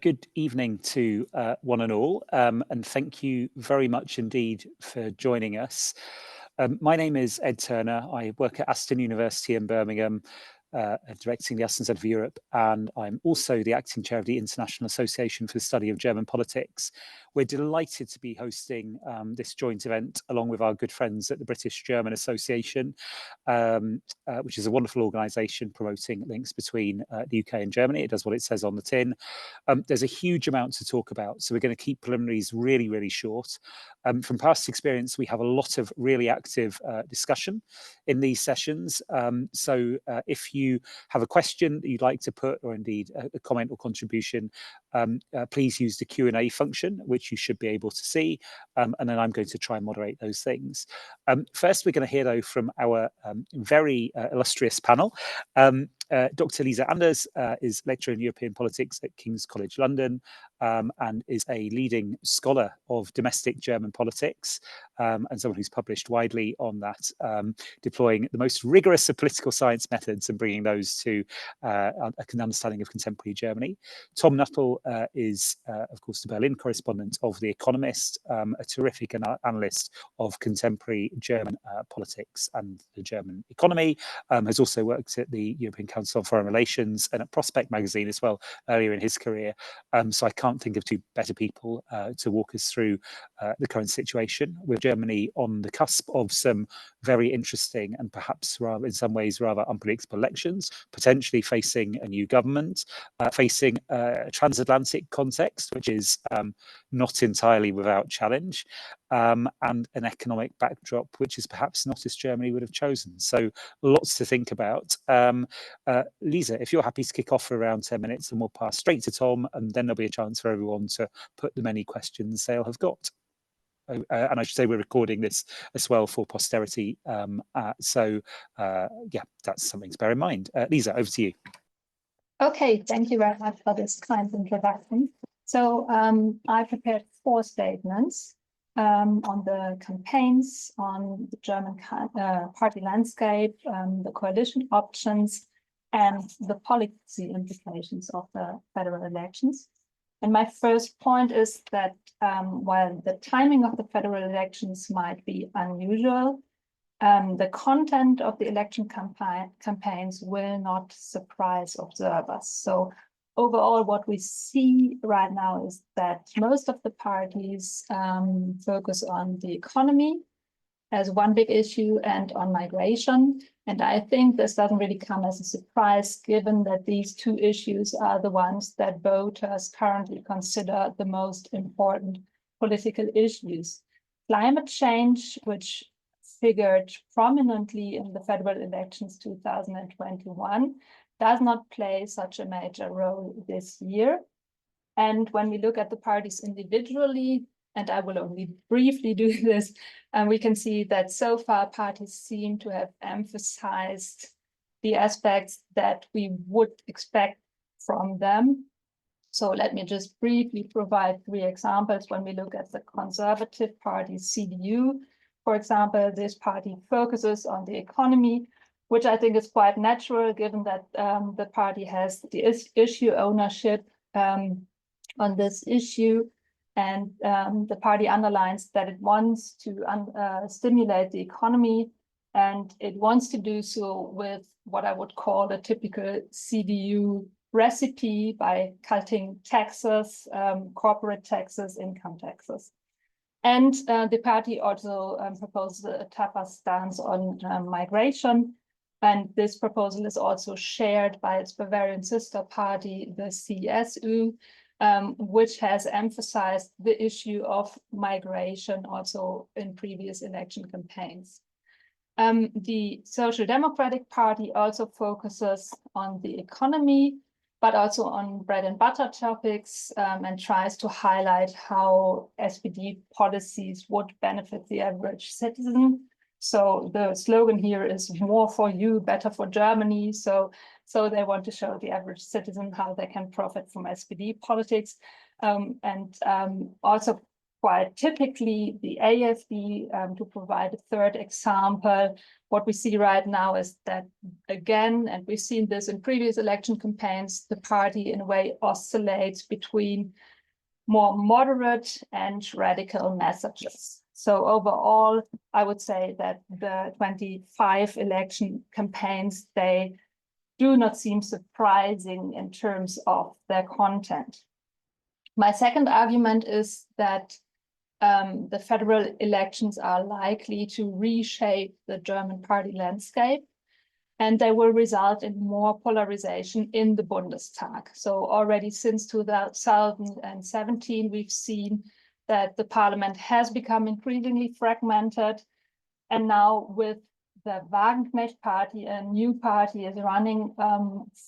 Good evening to one and all, and thank you very much indeed for joining us. My name is Ed Turner. I work at Aston University in Birmingham, directing the Aston Centre for Europe, and I'm also the acting chair of the International Association for the Study of German Politics. We're delighted to be hosting this joint event along with our good friends at the British German Association, which is a wonderful organisation promoting links between the UK and Germany. It does what it says on the tin. There's a huge amount to talk about, so we're going to keep preliminaries really, really short. From past experience, we have a lot of really active discussion in these sessions. So if you have a question that you'd like to put, or indeed a comment or contribution, please use the Q&A function, which you should be able to see, and then I'm going to try and moderate those things. First, we're going to hear, though, from our very illustrious panel. Dr. Lisa Anders is lecturer in European politics at King's College London, and is a leading scholar of domestic German politics, and someone who's published widely on that, deploying the most rigorous of political science methods and bringing those to an understanding of contemporary Germany. Tom Nuttall is, of course, the Berlin correspondent of The Economist, a terrific analyst of contemporary German politics and the German economy, has also worked at the European Council on Foreign Relations and at Prospect magazine as well earlier in his career. So I can't think of two better people to walk us through the current situation, with Germany on the cusp of some very interesting and perhaps rather, in some ways, rather unpredictable elections, potentially facing a new government, facing a transatlantic context, which is not entirely without challenge, and an economic backdrop, which is perhaps not as Germany would have chosen. So lots to think about. Lisa, if you're happy to kick off for around 10 minutes, and we'll pass straight to Tom, and then there'll be a chance for everyone to put the many questions they'll have got. And I should say we're recording this as well for posterity. So yeah, that's something to bear in mind. Lisa, over to you. Okay, thank you very much for this kind introduction. So I prepared 4 statements on the campaigns, on the German party landscape, the coalition options, and the policy implications of the federal elections. And my first point is that while the timing of the federal elections might be unusual, the content of the election campaigns will not surprise observers. So overall, what we see right now is that most of the parties focus on the economy as one big issue and on migration. And I think this doesn't really come as a surprise, given that these 2 issues are the ones that voters currently consider the most important political issues. Climate change, which figured prominently in the federal elections 2021, does not play such a major role this year. And when we look at the parties individually, and I will only briefly do this, we can see that so far parties seem to have emphasized the aspects that we would expect from them. So let me just briefly provide 3 examples. When we look at the Conservative Party, CDU, for example, this party focuses on the economy, which I think is quite natural, given that the party has the issue ownership on this issue. And the party underlines that it wants to stimulate the economy, and it wants to do so with what I would call a typical CDU recipe by cutting taxes, corporate taxes, income taxes. And the party also proposes a tougher stance on migration. And this proposal is also shared by its Bavarian sister party, the CSU, which has emphasized the issue of migration also in previous election campaigns. The Social Democratic Party also focuses on the economy, but also on bread and butter topics, and tries to highlight how SPD policies would benefit the average citizen. So the slogan here is more for you, better for Germany. So they want to show the average citizen how they can profit from SPD politics. And also quite typically the AfD. To provide a third example, what we see right now is that, again, and we've seen this in previous election campaigns, the party in a way oscillates between more moderate and radical messages. So overall, I would say that the 25 election campaigns, they do not seem surprising in terms of their content. My second argument is that the federal elections are likely to reshape the German party landscape, and they will result in more polarization in the Bundestag. So already since 2017, we've seen that the parliament has become increasingly fragmented. And now with the Wagenknecht party, a new party is running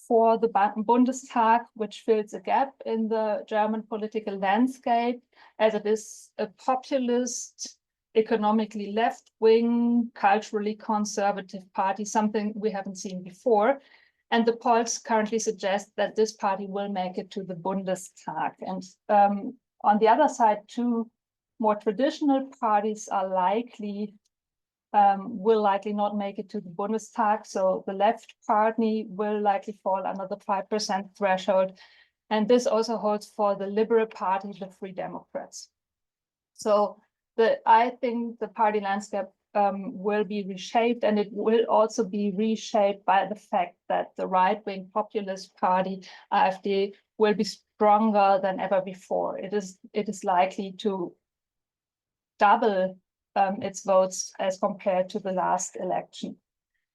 for the Bundestag, which fills a gap in the German political landscape, as it is a populist, economically left-wing, culturally conservative party, something we haven't seen before. And the polls currently suggest that this party will make it to the Bundestag. And on the other side, two more traditional parties are will likely not make it to the Bundestag. So the left party will likely fall under the 5% threshold. And this also holds for the Liberal Party, the Free Democrats. So I think the party landscape will be reshaped, and it will also be reshaped by the fact that the right-wing populist party, AfD, will be stronger than ever before. It is likely to double its votes as compared to the last election.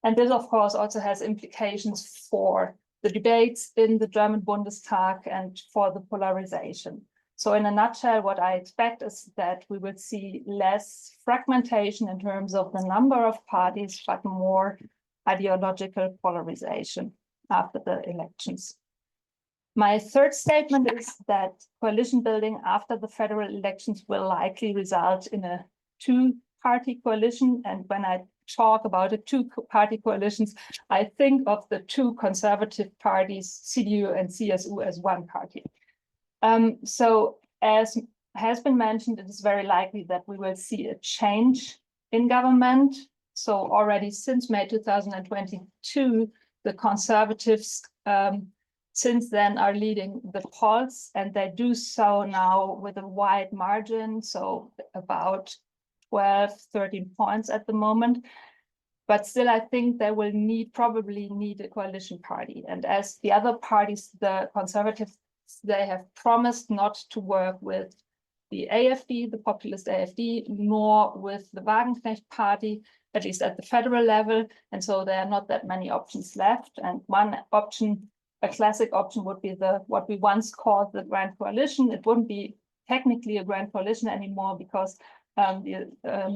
And this, of course, also has implications for the debates in the German Bundestag and for the polarization. So in a nutshell, what I expect is that we will see less fragmentation in terms of the number of parties, but more ideological polarization after the elections. My third statement is that coalition building after the federal elections will likely result in a two-party coalition. And when I talk about a two-party coalitions, I think of the two conservative parties, CDU and CSU, as one party. So as has been mentioned, it is very likely that we will see a change in government. So already since May 2022, the conservatives since then are leading the polls, and they do so now with a wide margin, so about 12, 13 points at the moment. But still, I think they will probably need a coalition party. And as the other parties, the conservatives, they have promised not to work with the AfD, the populist AfD, nor with the Wagenknecht party, at least at the federal level. And so there are not that many options left. And one option, a classic option, would be what we once called the Grand Coalition. It wouldn't be technically a Grand Coalition anymore because the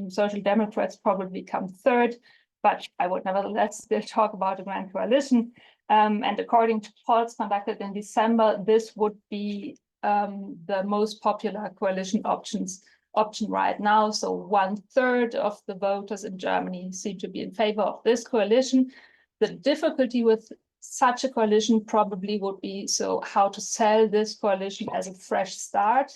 Social Democrats probably come third, but I would nevertheless still talk about a Grand Coalition. And according to polls conducted in December, this would be the most popular coalition option right now. So 1/3 of the voters in Germany seem to be in favor of this coalition. The difficulty with such a coalition probably would be how to sell this coalition as a fresh start.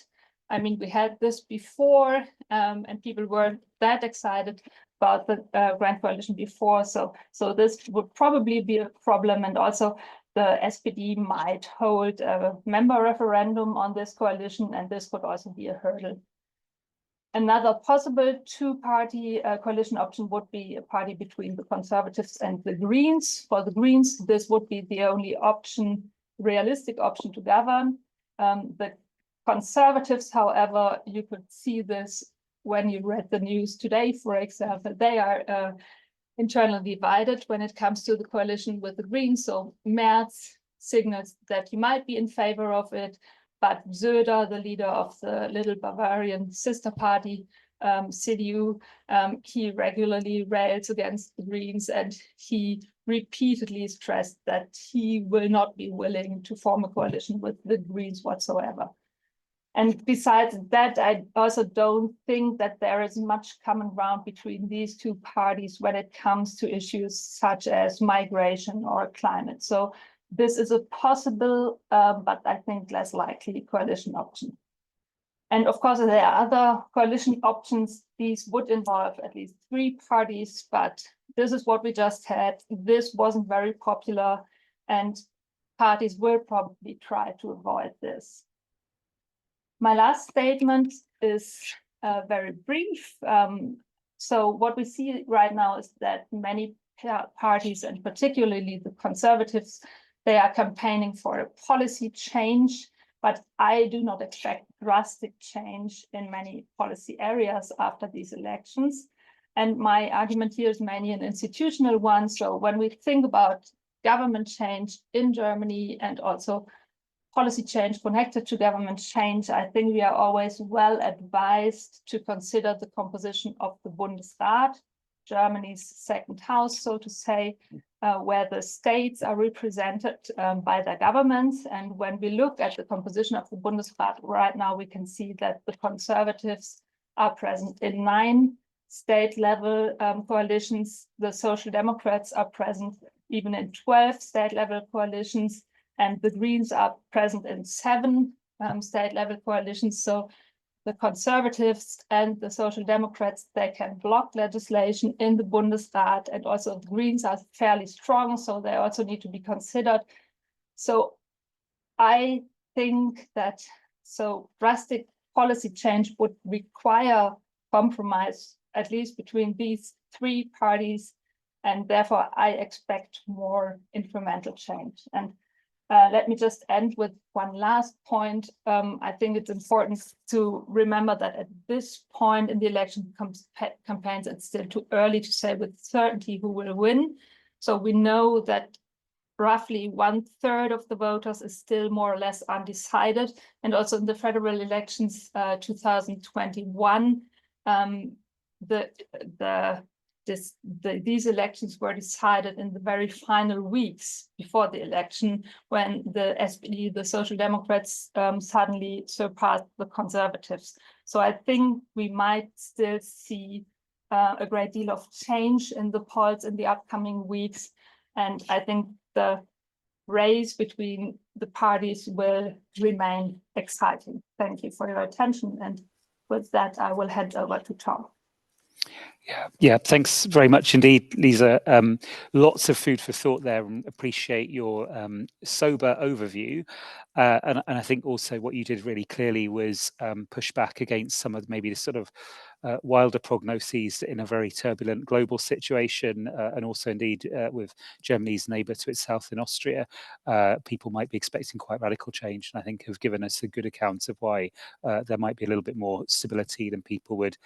I mean, we had this before, and people weren't that excited about the Grand Coalition before. So this would probably be a problem. And also the SPD might hold a member referendum on this coalition, and this could also be a hurdle. Another possible two-party coalition option would be a party between the Conservatives and the Greens. For the Greens, this would be the only realistic option to govern. The Conservatives, however, you could see this when you read the news today, for example. They are internally divided when it comes to the coalition with the Greens. So Merz signals that he might be in favor of it, but Söder, the leader of the little Bavarian sister party, CDU, he regularly rails against the Greens, and he repeatedly stressed that he will not be willing to form a coalition with the Greens whatsoever. And besides that, I also don't think that there is much common ground between these two parties when it comes to issues such as migration or climate. So this is a possible, but I think less likely coalition option. And of course, there are other coalition options. These would involve at least 3 parties, but this is what we just had. This wasn't very popular, and parties will probably try to avoid this. My last statement is very brief. So what we see right now is that many parties, and particularly the Conservatives, they are campaigning for a policy change, but I do not expect drastic change in many policy areas after these elections. And my argument here is mainly an institutional one. So when we think about government change in Germany and also policy change connected to government change, I think we are always well advised to consider the composition of the Bundesrat, Germany's second house, so to say, where the states are represented by their governments. And when we look at the composition of the Bundesrat right now, we can see that the Conservatives are present in 9 state-level coalitions. The Social Democrats are present even in 12 state-level coalitions, and the Greens are present in 7 state-level coalitions. So the Conservatives and the Social Democrats, they can block legislation in the Bundesrat, and also the Greens are fairly strong, so they also need to be considered. So I think that drastic policy change would require compromise, at least between these 3 parties, and therefore I expect more incremental change. And let me just end with one last point. I think it's important to remember that at this point in the election campaigns, it's still too early to say with certainty who will win. So we know that roughly 1/3 of the voters is still more or less undecided. And also in the federal elections 2021, these elections were decided in the very final weeks before the election, when the SPD, the Social Democrats, suddenly surpassed the Conservatives. So I think we might still see a great deal of change in the polls in the upcoming weeks. And I think the race between the parties will remain exciting. Thank you for your attention. And with that, I will hand over to Tom. Yeah, thanks very much indeed, Lisa. Lots of food for thought there, and appreciate your sober overview. And I think also what you did really clearly was push back against some of maybe the sort of wilder prognoses in a very turbulent global situation, and also indeed with Germany's neighbour to its south in Austria, people might be expecting quite radical change, and I think have given us a good account of why there might be a little bit more stability than people would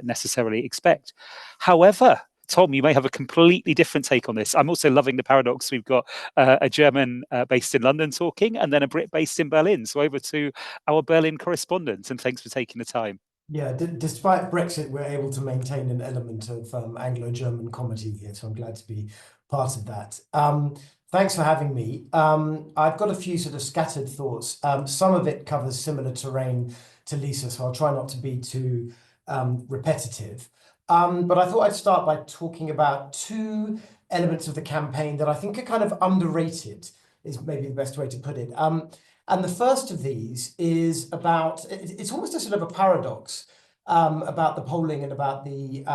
necessarily expect. However, Tom, you may have a completely different take on this. I'm also loving the paradox. We've got a German based in London talking, and then a Brit based in Berlin. So over to our Berlin correspondent, and thanks for taking the time. Yeah, despite Brexit, we're able to maintain an element of Anglo-German comedy here, so I'm glad to be part of that. Thanks for having me. I've got a few sort of scattered thoughts. Some of it covers similar terrain to Lisa, so I'll try not to be too repetitive. But I thought I'd start by talking about 2 elements of the campaign that I think are kind of underrated, is maybe the best way to put it. And the first of these is about, it's almost a sort of a paradox about the polling and about the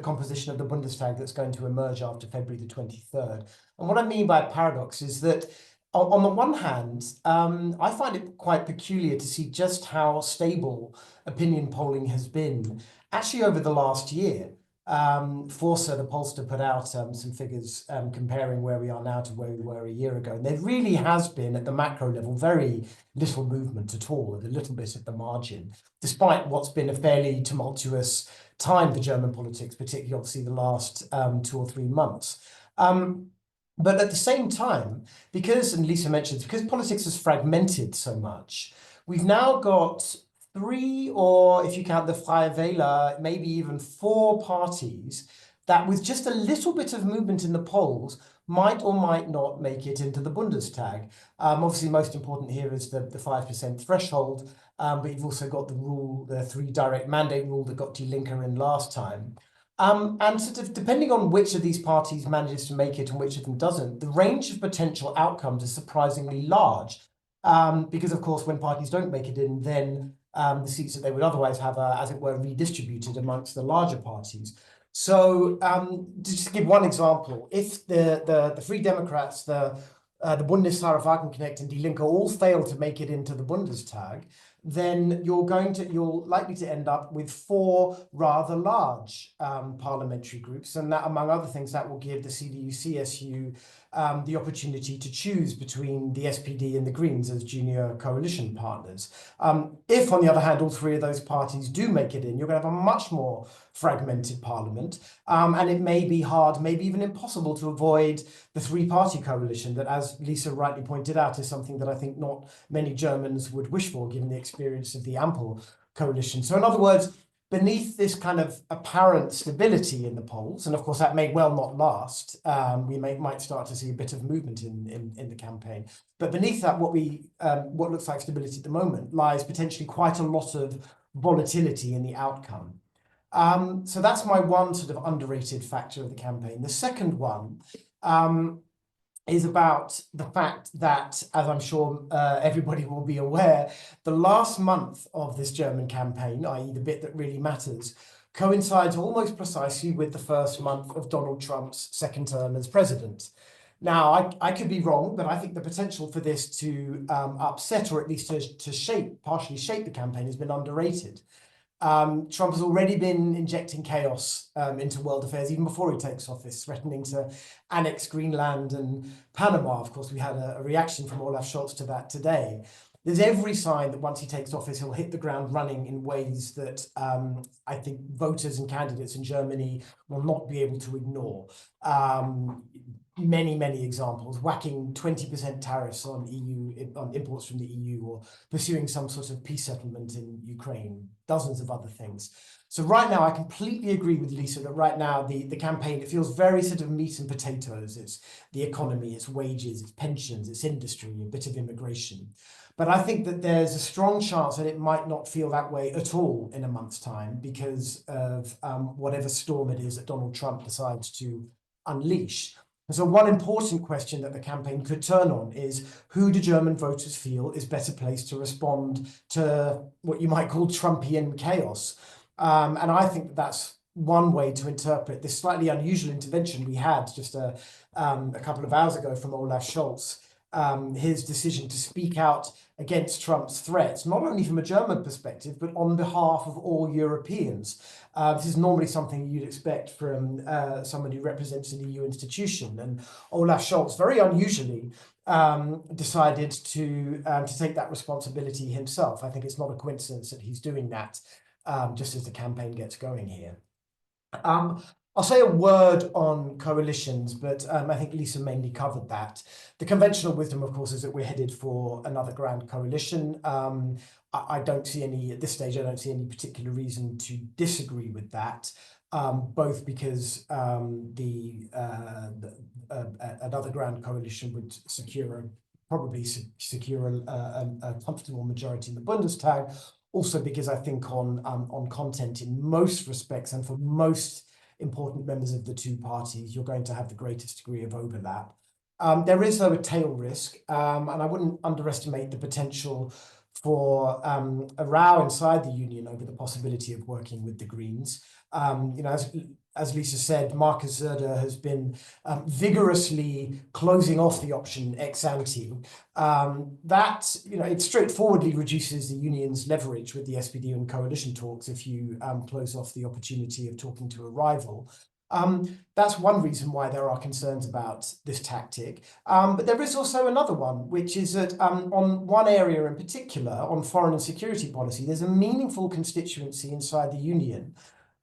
composition of the Bundestag that's going to emerge after February the 23rd. And what I mean by a paradox is that on the one hand, I find it quite peculiar to see just how stable opinion polling has been actually over the last year. Forza, the pollster, put out some figures comparing where we are now to where we were a year ago. And there really has been, at the macro level, very little movement at all, a little bit at the margin, despite what's been a fairly tumultuous time for German politics, particularly obviously the last 2 or 3 months. But at the same time, because, and Lisa mentioned, because politics has fragmented so much, we've now got 3, or if you count the Freie Wähler, maybe even 4 parties that with just a little bit of movement in the polls might or might not make it into the Bundestag. Obviously, most important here is the 5% threshold, but you've also got the rule, the 3 direct mandate rule that got Die Linke in last time. And sort of depending on which of these parties manages to make it and which of them doesn't, the range of potential outcomes is surprisingly large. Because, of course, when parties don't make it in, then the seats that they would otherwise have, as it were, redistributed amongst the larger parties. So just to give one example, if the Free Democrats, the Bundeswahlverfahren and Die Linke all fail to make it into the Bundestag, then you're likely to end up with 4 rather large parliamentary groups, and that, among other things, that will give the CDU-CSU the opportunity to choose between the SPD and the Greens as junior coalition partners. If, on the other hand, all 3 of those parties do make it in, you're going to have a much more fragmented parliament, and it may be hard, maybe even impossible, to avoid the 3-party coalition that, as Lisa rightly pointed out, is something that I think not many Germans would wish for, given the experience of the Ampel coalition. So in other words, beneath this kind of apparent stability in the polls, and of course that may well not last, we might start to see a bit of movement in the campaign. But beneath that, what looks like stability at the moment lies potentially quite a lot of volatility in the outcome. So that's my one sort of underrated factor of the campaign. The second one is about the fact that, as I'm sure everybody will be aware, the last month of this German campaign, i.e. the bit that really matters, coincides almost precisely with the first month of Donald Trump's second term as president. Now, I could be wrong, but I think the potential for this to upset, or at least to partially shape the campaign, has been underrated. Trump has already been injecting chaos into world affairs even before he takes office, threatening to annex Greenland and Panama. Of course, we had a reaction from Olaf Scholz to that today. There's every sign that once he takes office, he'll hit the ground running in ways that I think voters and candidates in Germany will not be able to ignore. Many examples: whacking 20% tariffs on imports from the EU, or pursuing some sort of peace settlement in Ukraine, dozens of other things. So right now, I completely agree with Lisa that right now the campaign, it feels very sort of meat and potatoes. It's the economy, it's wages, it's pensions, it's industry, a bit of immigration. But I think that there's a strong chance that it might not feel that way at all in a month's time, because of whatever storm it is that Donald Trump decides to unleash. And so one important question that the campaign could turn on is, who do German voters feel is better placed to respond to what you might call Trumpian chaos? And I think that that's one way to interpret this slightly unusual intervention we had just a couple of hours ago from Olaf Scholz, his decision to speak out against Trump's threats, not only from a German perspective, but on behalf of all Europeans. This is normally something you'd expect from someone who represents an EU institution. And Olaf Scholz, very unusually, decided to take that responsibility himself. I think it's not a coincidence that he's doing that just as the campaign gets going here. I'll say a word on coalitions, but I think Lisa mainly covered that. The conventional wisdom, of course, is that we're headed for another grand coalition. I don't see any, at this stage, I don't see any particular reason to disagree with that, both because another grand coalition would probably secure a comfortable majority in the Bundestag. Also because I think on content, in most respects, and for most important members of the two parties, you're going to have the greatest degree of overlap. There is, though, a tail risk, and I wouldn't underestimate the potential for a row inside the union over the possibility of working with the Greens. As Lisa said, Markus Söder has been vigorously closing off the option ex ante. That, it straightforwardly reduces the union's leverage with the SPD and coalition talks if you close off the opportunity of talking to a rival. That's one reason why there are concerns about this tactic. But there is also another one, which is that on one area in particular, on foreign and security policy, there's a meaningful constituency inside the union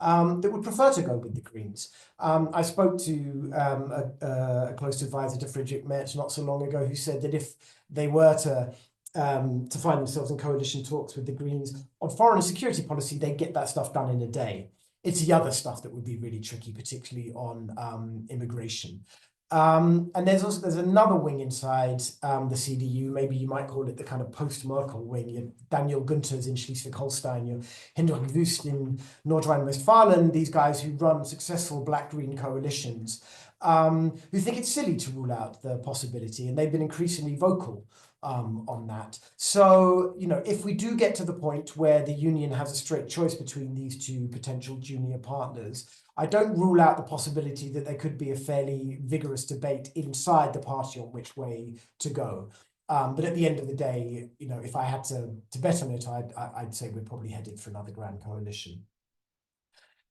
that would prefer to go with the Greens. I spoke to a close advisor to Friedrich Merz not so long ago, who said that if they were to find themselves in coalition talks with the Greens on foreign and security policy, they'd get that stuff done in a day. It's the other stuff that would be really tricky, particularly on immigration. And there's another wing inside the CDU, maybe you might call it the kind of post-Merkel wing. You're Daniel Günthers in Schleswig-Holstein, you're Hendrik Wüst in Nordrhein-Westfalen, these guys who run successful black-green coalitions, who think it's silly to rule out the possibility, and they've been increasingly vocal on that. So, if we do get to the point where the union has a straight choice between these two potential junior partners, I don't rule out the possibility that there could be a fairly vigorous debate inside the party on which way to go. But at the end of the day, if I had to bet on it, I'd say we're probably headed for another grand coalition.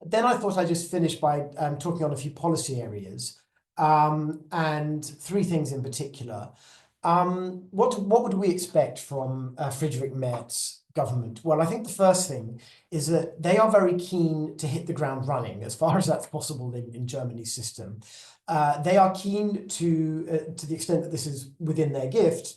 Then I thought I'd just finish by talking on a few policy areas, and three things in particular. What would we expect from Friedrich Merz's government? Well, I think the first thing is that they are very keen to hit the ground running, as far as that's possible in Germany's system. They are keen to the extent that this is within their gift,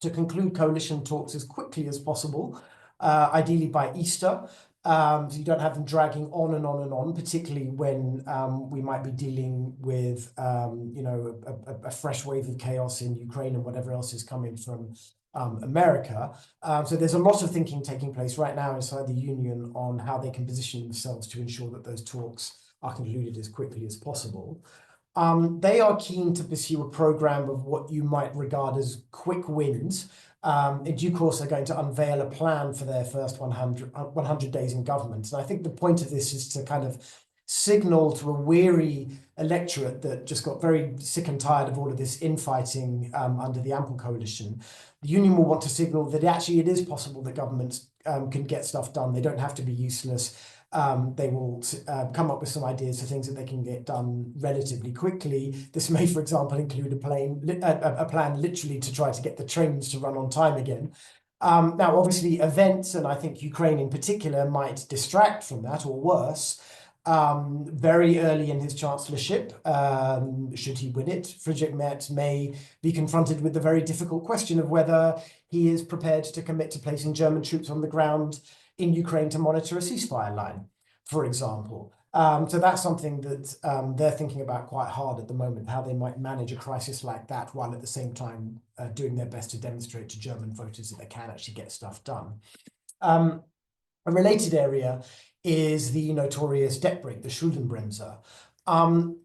to conclude coalition talks as quickly as possible, ideally by Easter. So you don't have them dragging on and on and on, particularly when we might be dealing with, a fresh wave of chaos in Ukraine and whatever else is coming from America. So there's a lot of thinking taking place right now inside the union on how they can position themselves to ensure that those talks are concluded as quickly as possible. They are keen to pursue a program of what you might regard as quick wins. In due course, they're going to unveil a plan for their first 100 days in government. And I think the point of this is to kind of signal to a weary electorate that just got very sick and tired of all of this infighting under the Ample coalition. The union will want to signal that actually it is possible that governments can get stuff done. They don't have to be useless. They will come up with some ideas for things that they can get done relatively quickly. This may, for example, include a plan literally to try to get the trains to run on time again. Now, obviously, events, and I think Ukraine in particular, might distract from that, or worse. Very early in his chancellorship, should he win it, Friedrich Merz may be confronted with the very difficult question of whether he is prepared to commit to placing German troops on the ground in Ukraine to monitor a ceasefire line, for example. So that's something that they're thinking about quite hard at the moment, how they might manage a crisis like that while at the same time doing their best to demonstrate to German voters that they can actually get stuff done. A related area is the notorious debt brake, the Schuldenbremse.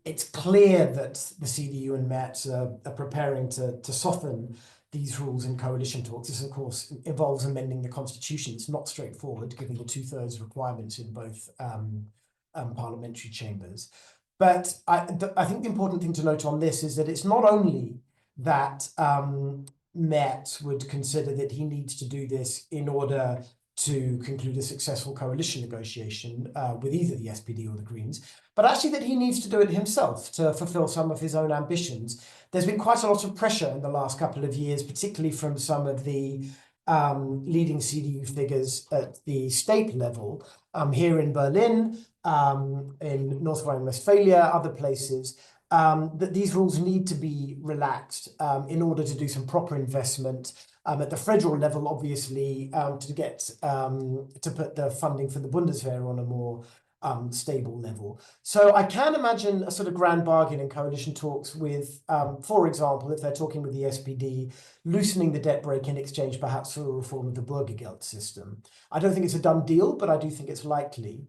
It's clear that the CDU and Merz are preparing to soften these rules in coalition talks. This, of course, involves amending the constitution. It's not straightforward, given the 2/3 requirements in both parliamentary chambers. But I think the important thing to note on this is that it's not only that Merz would consider that he needs to do this in order to conclude a successful coalition negotiation with either the SPD or the Greens, but actually that he needs to do it himself to fulfill some of his own ambitions. There's been quite a lot of pressure in the last couple of years, particularly from some of the leading CDU figures at the state level, here in Berlin, in North Rhine-Westphalia, other places, that these rules need to be relaxed in order to do some proper investment. At the federal level, obviously, to put the funding for the Bundeswehr on a more stable level. So I can imagine a sort of grand bargain in coalition talks with, for example, if they're talking with the SPD, loosening the debt brake in exchange perhaps for a reform of the Bürgergeld system. I don't think it's a done deal, but I do think it's likely.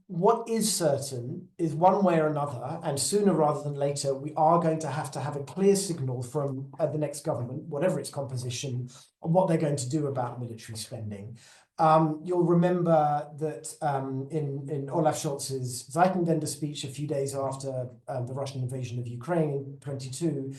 What is certain is one way or another, and sooner rather than later, we are going to have a clear signal from the next government, whatever its composition, on what they're going to do about military spending. You'll remember that in Olaf Scholz's Zeitenwende speech a few days after the Russian invasion of Ukraine in 2022,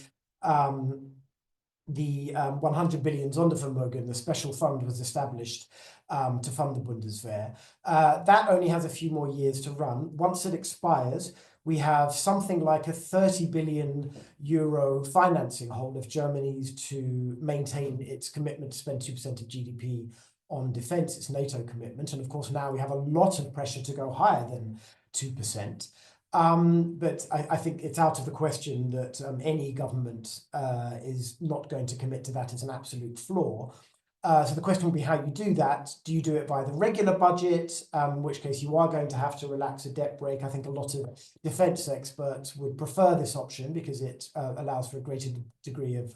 the 100 billion Sondervermögen, the special fund, was established to fund the Bundeswehr. That only has a few more years to run. Once it expires, we have something like a 30 billion euro financing hole if Germany's to maintain its commitment to spend 2% of GDP on defense, its NATO commitment. And of course, now we have a lot of pressure to go higher than 2%. But I think it's out of the question that any government is not going to commit to that as an absolute floor. So the question will be how you do that. Do you do it by the regular budget, in which case you are going to have to relax a debt brake? I think a lot of defense experts would prefer this option because it allows for a greater degree of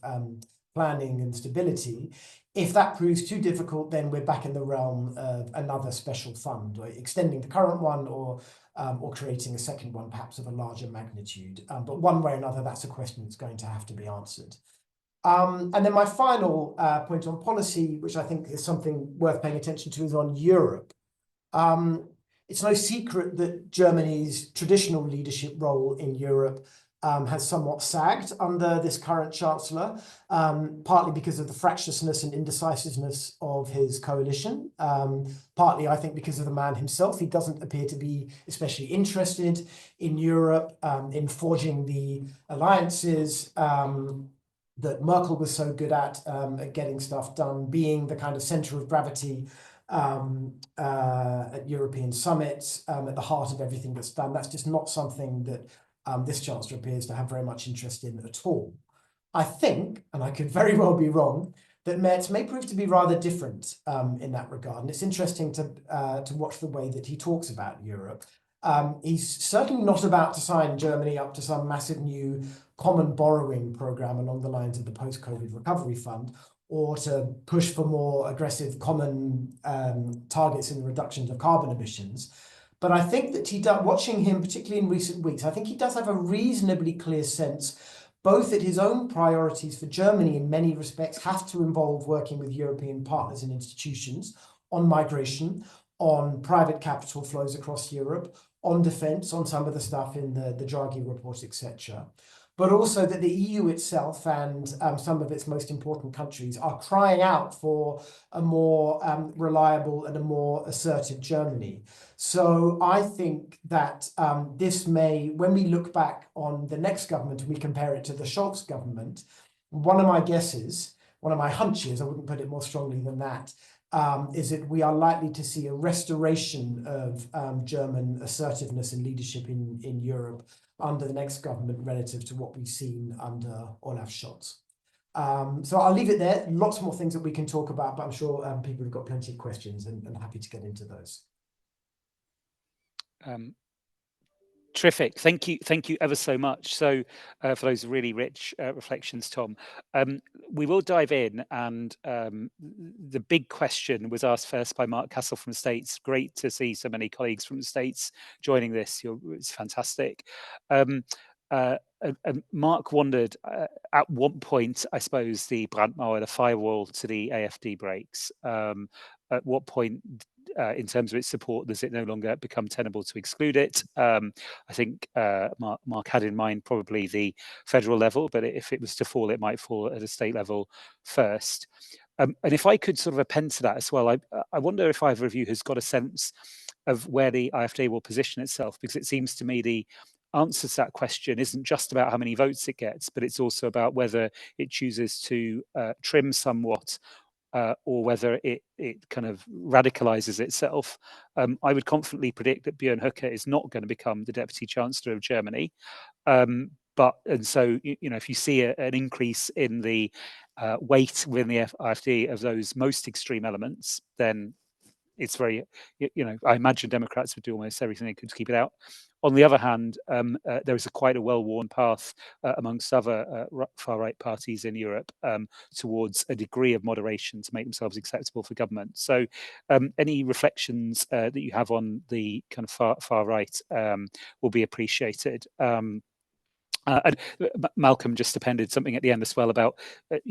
planning and stability. If that proves too difficult, then we're back in the realm of another special fund, or extending the current one, or creating a second one, perhaps of a larger magnitude. But one way or another, that's a question that's going to have to be answered. And then my final point on policy, which I think is something worth paying attention to, is on Europe. It's no secret that Germany's traditional leadership role in Europe has somewhat sagged under this current Chancellor, partly because of the fractiousness and indecisiveness of his coalition, partly, I think, because of the man himself. He doesn't appear to be especially interested in Europe, in forging the alliances that Merkel was so good at getting stuff done, being the kind of center of gravity at European summits, at the heart of everything that's done. That's just not something that this Chancellor appears to have very much interest in at all. I think, and I could very well be wrong, that Merz may prove to be rather different in that regard. And it's interesting to watch the way that he talks about Europe. He's certainly not about to sign Germany up to some massive new common borrowing program along the lines of the post-COVID recovery fund, or to push for more aggressive common targets in the reductions of carbon emissions. But I think that watching him, particularly in recent weeks, I think he does have a reasonably clear sense, both that his own priorities for Germany in many respects have to involve working with European partners and institutions on migration, on private capital flows across Europe, on defence, on some of the stuff in the Draghi report, etc. But also that the EU itself and some of its most important countries are crying out for a more reliable and a more assertive Germany. So I think that this may, when we look back on the next government and we compare it to the Scholz government, one of my guesses, one of my hunches, I wouldn't put it more strongly than that, is that we are likely to see a restoration of German assertiveness and leadership in Europe under the next government relative to what we've seen under Olaf Scholz. So I'll leave it there. Lots more things that we can talk about, but I'm sure people have got plenty of questions and happy to get into those. Terrific. Thank you ever so much. So for those really rich reflections, Tom, we will dive in. And the big question was asked first by Mark Castle from the States. Great to see so many colleagues from the States joining this. It's fantastic. Mark wondered at what point, I suppose, the Brandmauer, the firewall to the AfD breaks. At what point, in terms of its support, does it no longer become tenable to exclude it? I think Mark had in mind probably the federal level, but if it was to fall, it might fall at a state level first. And if I could sort of append to that as well, I wonder if either of you has got a sense of where the AfD will position itself, because it seems to me the answer to that question isn't just about how many votes it gets, but it's also about whether it chooses to trim somewhat or whether it kind of radicalizes itself. I would confidently predict that Björn Höcke is not going to become the Deputy Chancellor of Germany. And so, if you see an increase in the weight within the AfD of those most extreme elements, then it's very, I imagine Democrats would do almost everything they could to keep it out. On the other hand, there is quite a well-worn path amongst other far-right parties in Europe towards a degree of moderation to make themselves acceptable for government. So any reflections that you have on the kind of far right will be appreciated. And Malcolm just appended something at the end as well about,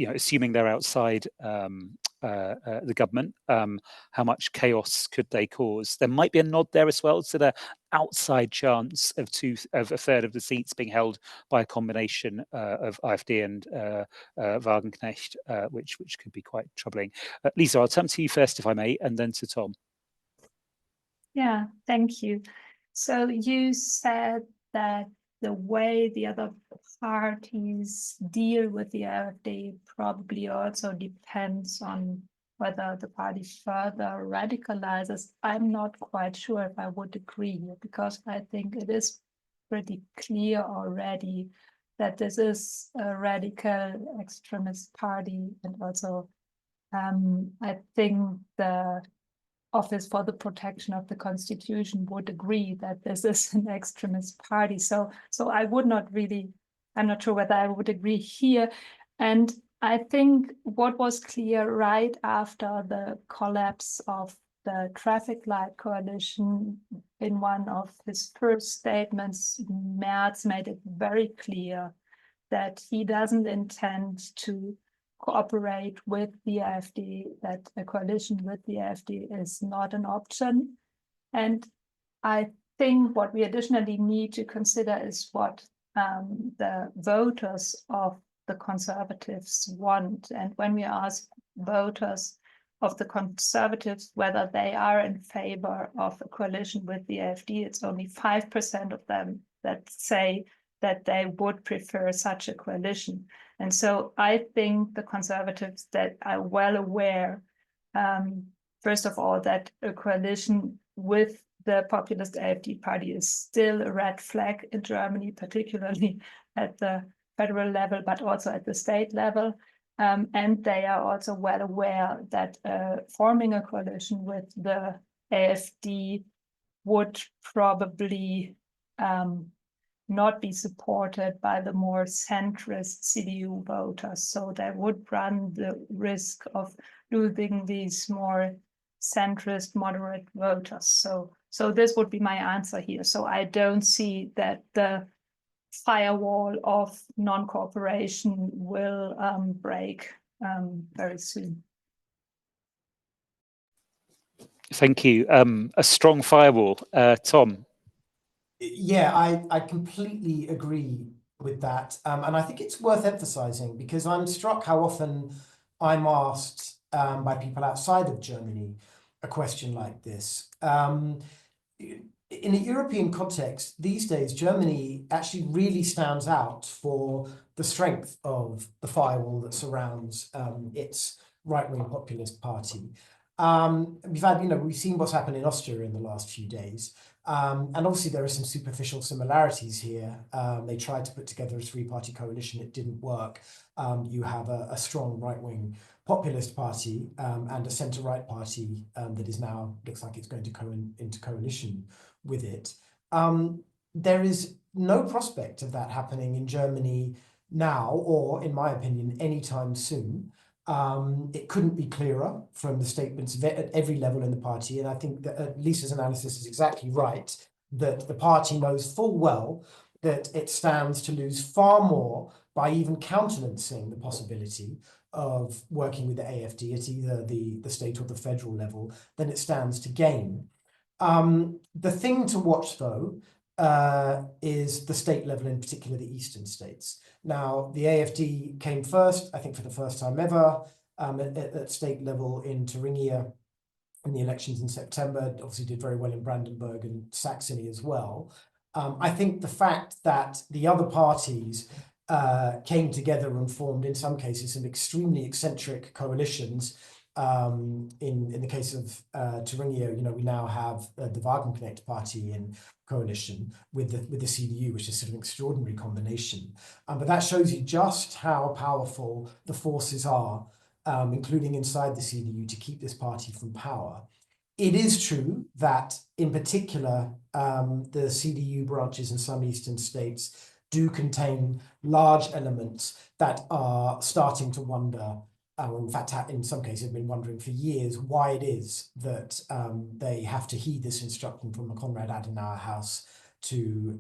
assuming they're outside the government, how much chaos could they cause? There might be a nod there as well to the outside chance of a third of the seats being held by a combination of AfD and Wagenknecht, which could be quite troubling. Lisa, I'll turn to you first, if I may, and then to Tom. Yeah, thank you. So you said that the way the other parties deal with the AfD probably also depends on whether the party further radicalizes. I'm not quite sure if I would agree, because I think it is pretty clear already that this is a radical extremist party. And also, I think the Office for the Protection of the Constitution would agree that this is an extremist party. So I would not really, I'm not sure whether I would agree here. And I think what was clear right after the collapse of the traffic light coalition, in one of his first statements, Merz made it very clear that he doesn't intend to cooperate with the AfD, that a coalition with the AfD is not an option. And I think what we additionally need to consider is what the voters of the Conservatives want. And when we ask voters of the Conservatives whether they are in favor of a coalition with the AfD, it's only 5% of them that say that they would prefer such a coalition. And so I think the Conservatives that are well aware, first of all, that a coalition with the populist AfD party is still a red flag in Germany, particularly at the federal level, but also at the state level. And they are also well aware that forming a coalition with the AfD would probably not be supported by the more centrist CDU voters. So they would run the risk of losing these more centrist moderate voters. So this would be my answer here. So I don't see that the firewall of non-cooperation will break very soon. Thank you. A strong firewall. Tom. Yeah, I completely agree with that. And I think it's worth emphasizing because I'm struck how often I'm asked by people outside of Germany a question like this. In a European context, these days, Germany actually really stands out for the strength of the firewall that surrounds its right-wing populist party. We've seen what's happened in Austria in the last few days. And obviously there are some superficial similarities here. They tried to put together a three-party coalition. It didn't work. You have a strong right-wing populist party and a centre-right party that is now, looks like it's going to go into coalition with it. There is no prospect of that happening in Germany now, or in my opinion, anytime soon. It couldn't be clearer from the statements at every level in the party. And I think that Lisa's analysis is exactly right, that the party knows full well that it stands to lose far more by even countenancing the possibility of working with the AfD at either the state or the federal level than it stands to gain. The thing to watch, though, is the state level, in particular the eastern states. Now, the AfD came first, I think for the first time ever, at state level in Thuringia in the elections in September. Obviously did very well in Brandenburg and Saxony as well. I think the fact that the other parties came together and formed, in some cases, some extremely eccentric coalitions. In the case of Thuringia, we now have the Wagenknecht party in coalition with the CDU, which is sort of an extraordinary combination. But that shows you just how powerful the forces are, including inside the CDU, to keep this party from power. It is true that, in particular, the CDU branches in some eastern states do contain large elements that are starting to wonder, in fact, in some cases have been wondering for years why it is that they have to heed this instruction from the Konrad Adenauer House to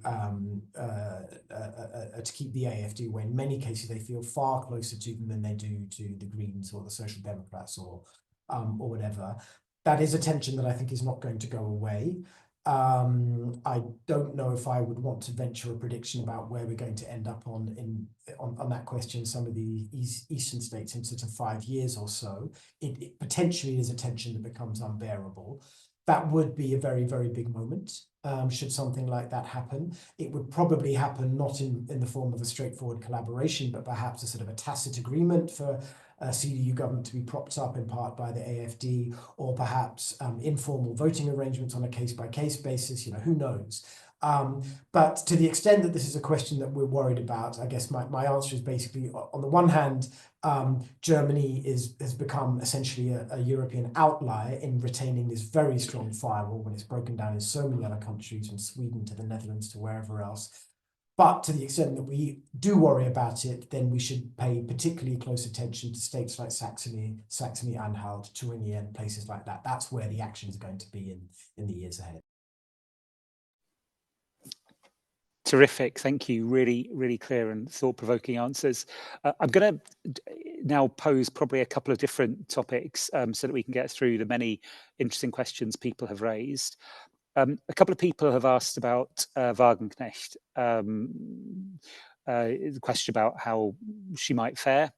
keep the AfD away. In many cases, they feel far closer to them than they do to the Greens or the Social Democrats or whatever. That is a tension that I think is not going to go away. I don't know if I would want to venture a prediction about where we're going to end up on that question. Some of the eastern states in sort of 5 years or so, it potentially is a tension that becomes unbearable. That would be a very, very big moment. Should something like that happen. It would probably happen not in the form of a straightforward collaboration, but perhaps a sort of a tacit agreement for a CDU government to be propped up in part by the AfD, or perhaps informal voting arrangements on a case-by-case basis, who knows. But to the extent that this is a question that we're worried about, I guess my answer is basically, on the one hand, Germany has become essentially a European outlier in retaining this very strong firewall when it's broken down in so many other countries, from Sweden to the Netherlands to wherever else. But to the extent that we do worry about it, then we should pay particularly close attention to states like Saxony-Anhalt, Thuringia, and places like that. That's where the action is going to be in the years ahead. Terrific. Thank you. Really, really clear and thought-provoking answers. I'm going to now pose probably a couple of different topics so that we can get through the many interesting questions people have raised. A couple of people have asked about Wagenknecht, the question about how she might fare.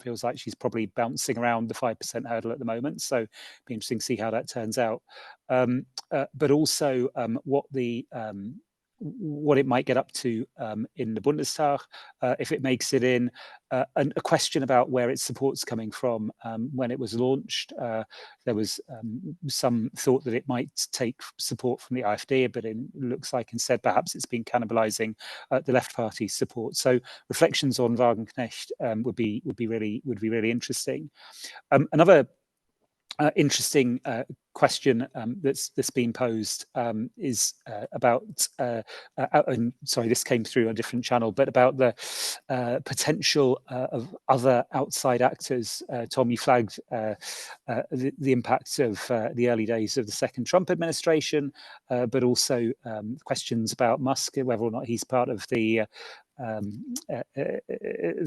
Feels like she's probably bouncing around the 5% hurdle at the moment, so it'd be interesting to see how that turns out. But also what it might get up to in the Bundestag, if it makes it in, and a question about where its support's coming from. When it was launched, there was some thought that it might take support from the AfD, but it looks like instead perhaps it's been cannibalizing the Left Party's support. So reflections on Wagenknecht would be really interesting. Another interesting question that's been posed is about, and sorry, this came through a different channel, but about the potential of other outside actors. Tom, you flagged the impact of the early days of the second Trump administration, but also questions about Musk, whether or not he's part of the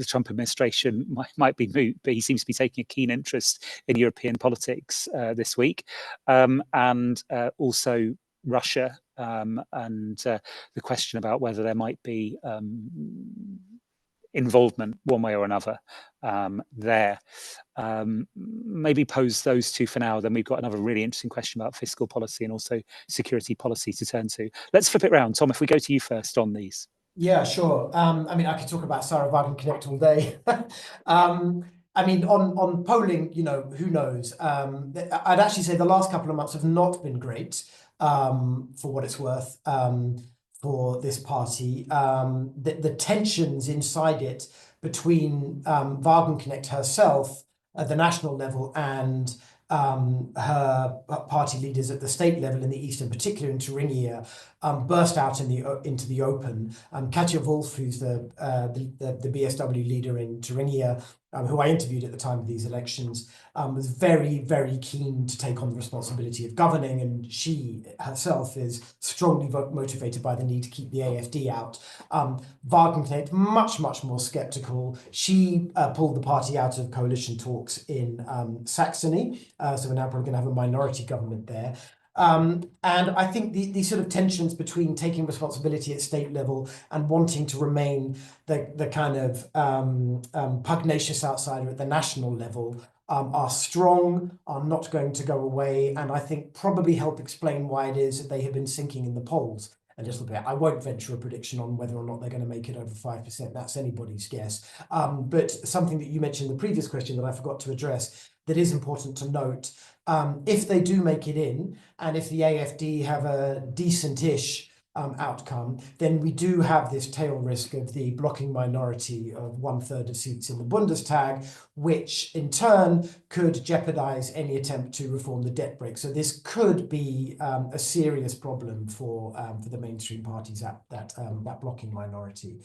Trump administration might be moot, but he seems to be taking a keen interest in European politics this week, and also Russia, and the question about whether there might be involvement one way or another there. Maybe pose those two for now, then we've got another really interesting question about fiscal policy and also security policy to turn to. Let's flip it around. Tom, if we go to you first on these. Yeah, sure. I mean, I could talk about Sarah Wagenknecht all day. I mean, on polling, you know, who knows? I'd actually say the last couple of months have not been great, for what it's worth, for this party. The tensions inside it between Wagenknecht herself at the national level and her party leaders at the state level in the East, in particular in Thuringia, burst out into the open. Katja Wolf, who's the BSW leader in Thuringia, who I interviewed at the time of these elections, was very, very keen to take on the responsibility of governing, and she herself is strongly motivated by the need to keep the AfD out. Wagenknecht, much more sceptical. She pulled the party out of coalition talks in Saxony, so we're now probably going to have a minority government there. And I think these sort of tensions between taking responsibility at state level and wanting to remain the kind of pugnacious outsider at the national level are strong, are not going to go away, and I think probably help explain why it is that they have been sinking in the polls a little bit. I won't venture a prediction on whether or not they're going to make it over 5%. That's anybody's guess. But something that you mentioned in the previous question that I forgot to address that is important to note, if they do make it in, and if the AfD have a decent-ish outcome, then we do have this tail risk of the blocking minority of 1/3 of seats in the Bundestag, which in turn could jeopardize any attempt to reform the debt brake. So this could be a serious problem for the mainstream parties at that blocking minority.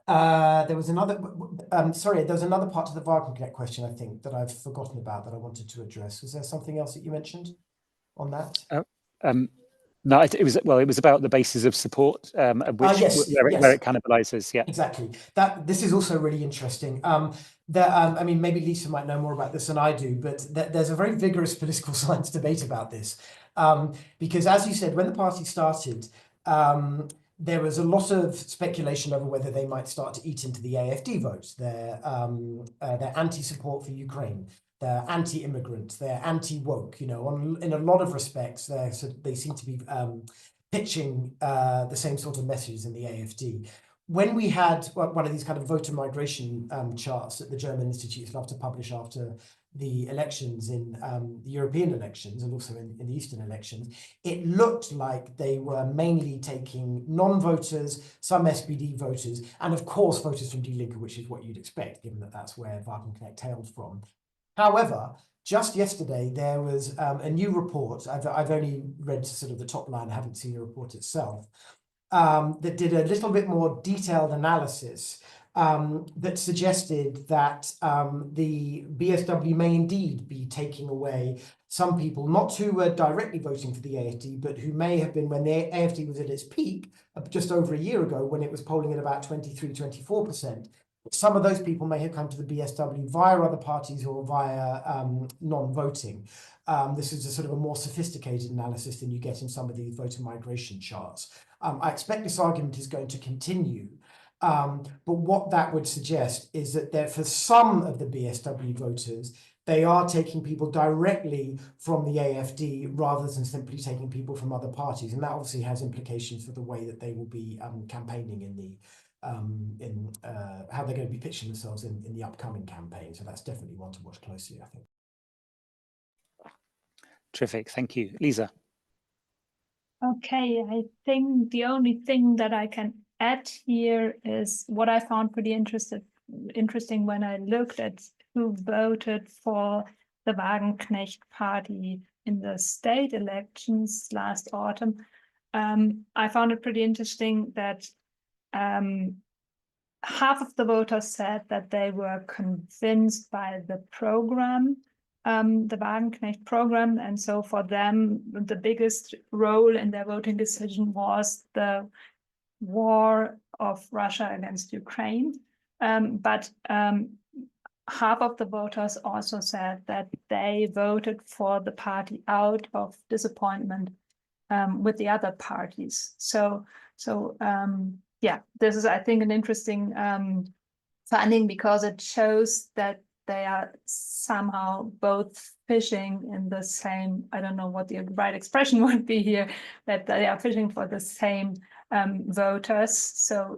There was another part to the Wagenknecht question, I think, that I've forgotten about that I wanted to address. Was there something else that you mentioned on that? No, it was about the basis of support, where it cannibalizes. Yeah, exactly. This is also really interesting. I mean, maybe Lisa might know more about this than I do, but there's a very vigorous political science debate about this, because, as you said, when the party started, there was a lot of speculation over whether they might start to eat into the AfD vote, their anti-support for Ukraine, they're anti-immigrant, they're anti-woke. You know, in a lot of respects, they seem to be pitching the same sort of messages in the AfD. When we had one of these kind of voter migration charts that the German institutes love to publish after the elections in the European elections and also in the Eastern elections, it looked like they were mainly taking non-voters, some SPD voters, and of course voters from Die Linke, which is what you'd expect, given that that's where Wagenknecht hailed from. However, just yesterday, there was a new report. I've only read sort of the top line, I haven't seen the report itself, that did a little bit more detailed analysis that suggested that the BSW may indeed be taking away some people, not who were directly voting for the AfD, but who may have been when the AfD was at its peak just over a year ago, when it was polling at about 23–24%. Some of those people may have come to the BSW via other parties or via non-voting. This is a sort of a more sophisticated analysis than you get in some of these voter migration charts. I expect this argument is going to continue. But what that would suggest is that for some of the BSW voters, they are taking people directly from the AfD rather than simply taking people from other parties. And that obviously has implications for the way that they will be campaigning in the how they're going to be pitching themselves in the upcoming campaign. So that's definitely one to watch closely, I think. Terrific, thank you. Lisa. Okay, I think the only thing that I can add here is what I found pretty interesting when I looked at who voted for the Wagenknecht party in the state elections last autumn. I found it pretty interesting that half of the voters said that they were convinced by the program, the Wagenknecht program, and so for them the biggest role in their voting decision was the war of Russia against Ukraine. But half of the voters also said that they voted for the party out of disappointment with the other parties. So yeah, this is, I think, an interesting finding, because it shows that they are somehow both fishing in the same, I don't know what the right expression would be here, that they are fishing for the same voters. So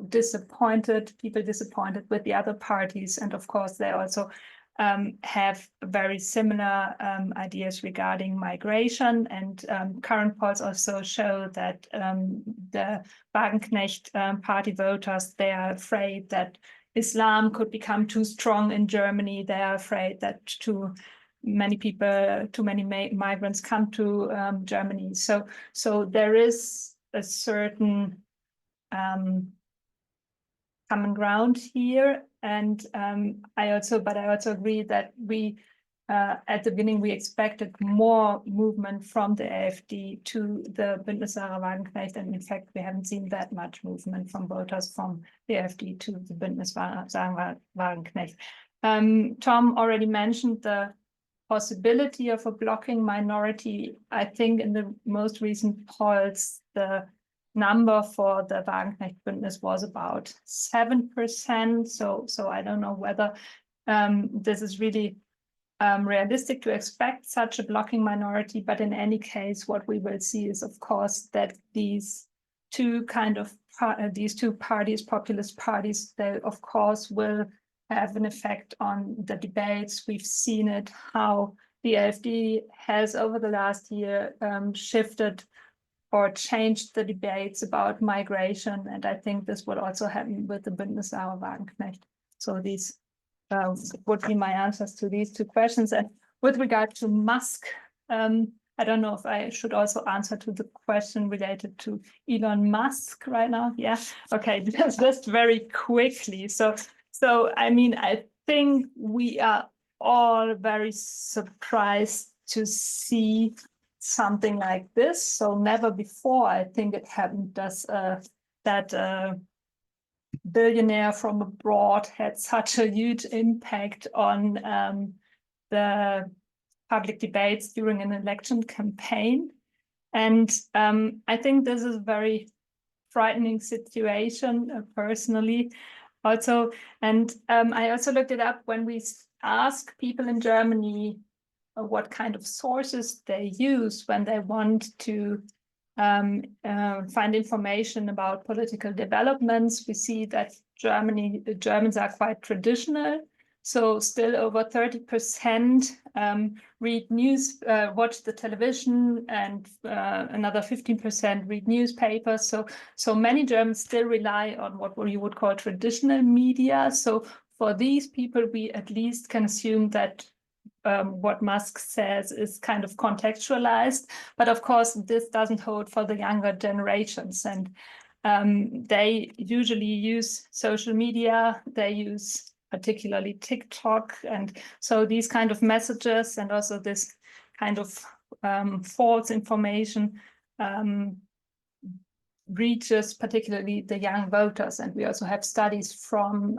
people disappointed with the other parties. And of course, they also have very similar ideas regarding migration. And current polls also show that the Wagenknecht party voters, they are afraid that Islam could become too strong in Germany. They are afraid that too many migrants come to Germany. So there is a certain common ground here, and I also agree that we at the beginning we expected more movement from the AfD to the Bündnis Sarah Wagenknecht, and in fact we haven't seen that much movement from voters from the AfD to the Bündnis Sarah Wagenknecht. Tom already mentioned the possibility of a blocking minority. I think in the most recent polls, the number for the Wagenknecht Bündnis was about 7%. So I don't know whether this is really realistic to expect such a blocking minority. But in any case, what we will see is, of course, that these two parties, populist parties, they of course will have an effect on the debates. We've seen it, how the AfD has over the last year shifted or changed the debates about migration. And I think this will also happen with the Bündnis Sarah Wagenknecht. So these would be my answers to these two questions. And with regard to Musk, I don't know if I should also answer to the question related to Elon Musk right now. Yeah, okay, just very quickly. So I mean, I think we are all very surprised to see something like this. So never before, I think it happened that billionaire from abroad had such a huge impact on the public debates during an election campaign. And I think this is a very frightening situation personally also. And I also looked it up when we ask people in Germany what kind of sources they use when they want to find information about political developments. We see that the Germans are quite traditional. So still over 30% read news, watch the television, and another 15% read newspapers. So many Germans still rely on what you would call traditional media. So for these people, we at least can assume that what Musk says is kind of contextualized. But of course, this doesn't hold for the younger generations. And they usually use social media, they use particularly TikTok, and so these kind of messages and also this kind of false information reaches particularly the young voters. And we also have studies from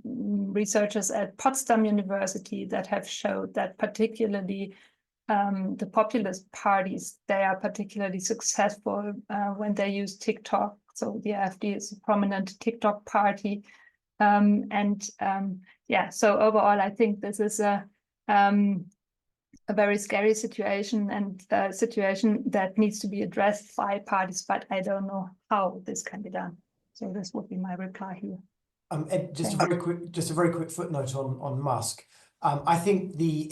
researchers at Potsdam University that have showed that particularly the populist parties, they are particularly successful when they use TikTok. So the AfD is a prominent TikTok party. Yeah, so overall, I think this is a very scary situation, and a situation that needs to be addressed by parties, but I don't know how this can be done. So this would be my reply here. Ed, just a very quick footnote on Musk. I think the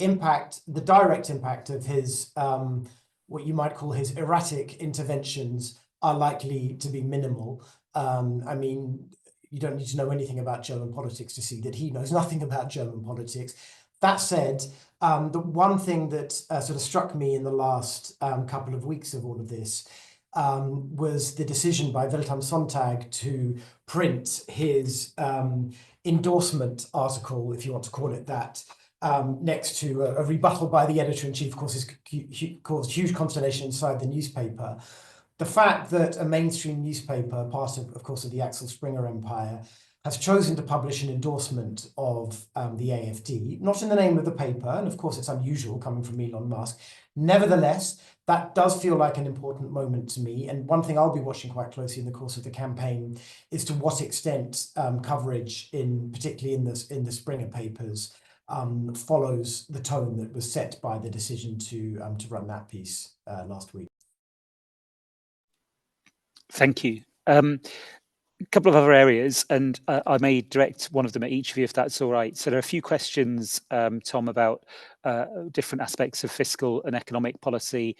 direct impact of his what you might call his erratic interventions are likely to be minimal. I mean, you don't need to know anything about German politics to see that he knows nothing about German politics. That said, the one thing that sort of struck me in the last couple of weeks of all of this was the decision by Welt am Sonntag to print his endorsement article, if you want to call it that, next to a rebuttal by the editor-in-chief. Of course, has caused huge consternation inside the newspaper. The fact that a mainstream newspaper, part of course, of the Axel Springer empire, has chosen to publish an endorsement of the AfD, not in the name of the paper, and of course it's unusual coming from Elon Musk. Nevertheless, that does feel like an important moment to me, and one thing I'll be watching quite closely in the course of the campaign is to what extent coverage, particularly in the Springer papers, follows the tone that was set by the decision to run that piece last week. Thank you. A couple of other areas, and I may direct one of them at each of you if that's all right. So there are a few questions, Tom, about different aspects of fiscal and economic policy,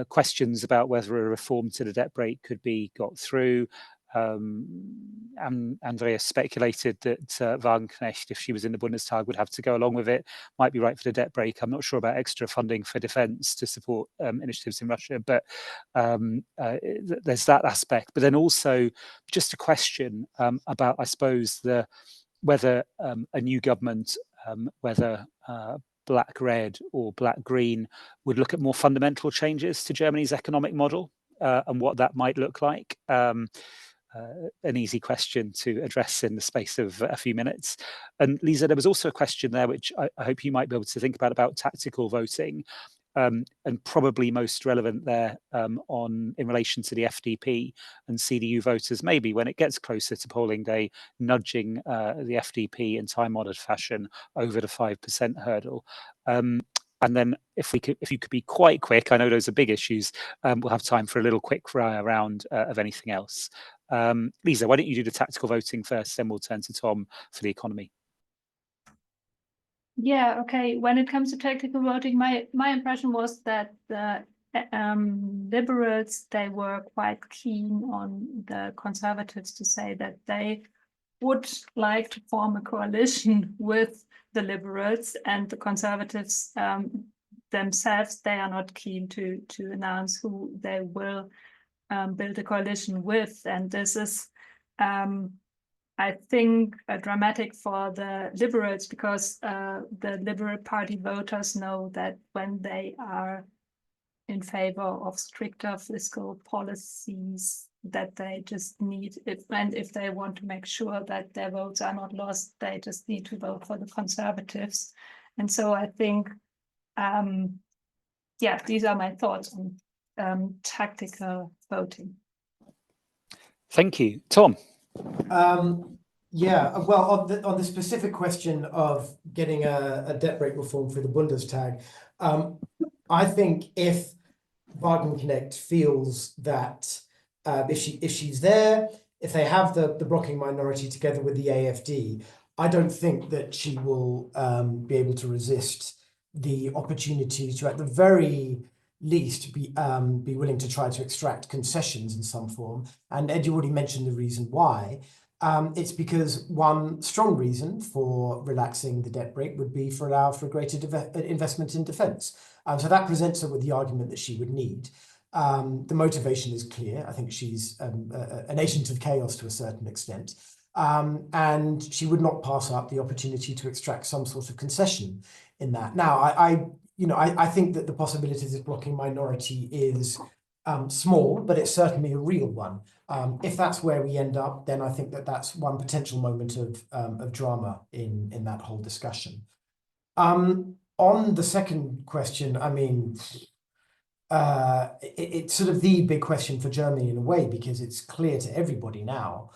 questions about whether a reform to the debt brake could be got through. Andreas speculated that Wagenknecht, if she was in the Bundestag, would have to go along with it. Might be right for the debt brake. I'm not sure about extra funding for defence to support initiatives in Russia, but there's that aspect. But then also just a question about, I suppose, whether a new government, whether black-red or black-green, would look at more fundamental changes to Germany's economic model and what that might look like. An easy question to address in the space of a few minutes. And Lisa, there was also a question there, which I hope you might be able to think about tactical voting, and probably most relevant there in relation to the FDP and CDU voters, maybe when it gets closer to polling day, nudging the FDP in time-honoured fashion over the 5% hurdle. And then if you could be quite quick, I know those are big issues, we'll have time for a little quick round of anything else. Lisa, why don't you do the tactical voting first, then we'll turn to Tom for the economy. Yeah, okay. When it comes to tactical voting, my impression was that the liberals, they were quite keen on the conservatives to say that they would like to form a coalition with the liberals, and the conservatives themselves, they are not keen to announce who they will build a coalition with. And this is, I think, dramatic for the liberals, because the Liberal Party voters know that when they are in favor of stricter fiscal policies, that they just need it, and if they want to make sure that their votes are not lost, they just need to vote for the conservatives. And so I think, yeah, these are my thoughts on tactical voting. Thank you. Tom? Yeah, well, on the specific question of getting a debt brake reform for the Bundestag, I think if Wagenknecht feels that if she's there, if they have the blocking minority together with the AfD, I don't think that she will be able to resist the opportunity to, at the very least, be willing to try to extract concessions in some form. And Ed, you already mentioned the reason why. It's because one strong reason for relaxing the debt brake would be allow for greater investment in defence. So that presents her with the argument that she would need. The motivation is clear. I think she's an agent of chaos to a certain extent. And she would not pass up the opportunity to extract some sort of concession in that. Now, I think that the possibilities of blocking minority is small, but it's certainly a real one. If that's where we end up, then I think that that's one potential moment of drama in that whole discussion. On the second question, I mean, it's sort of the big question for Germany in a way, because it's clear to everybody now,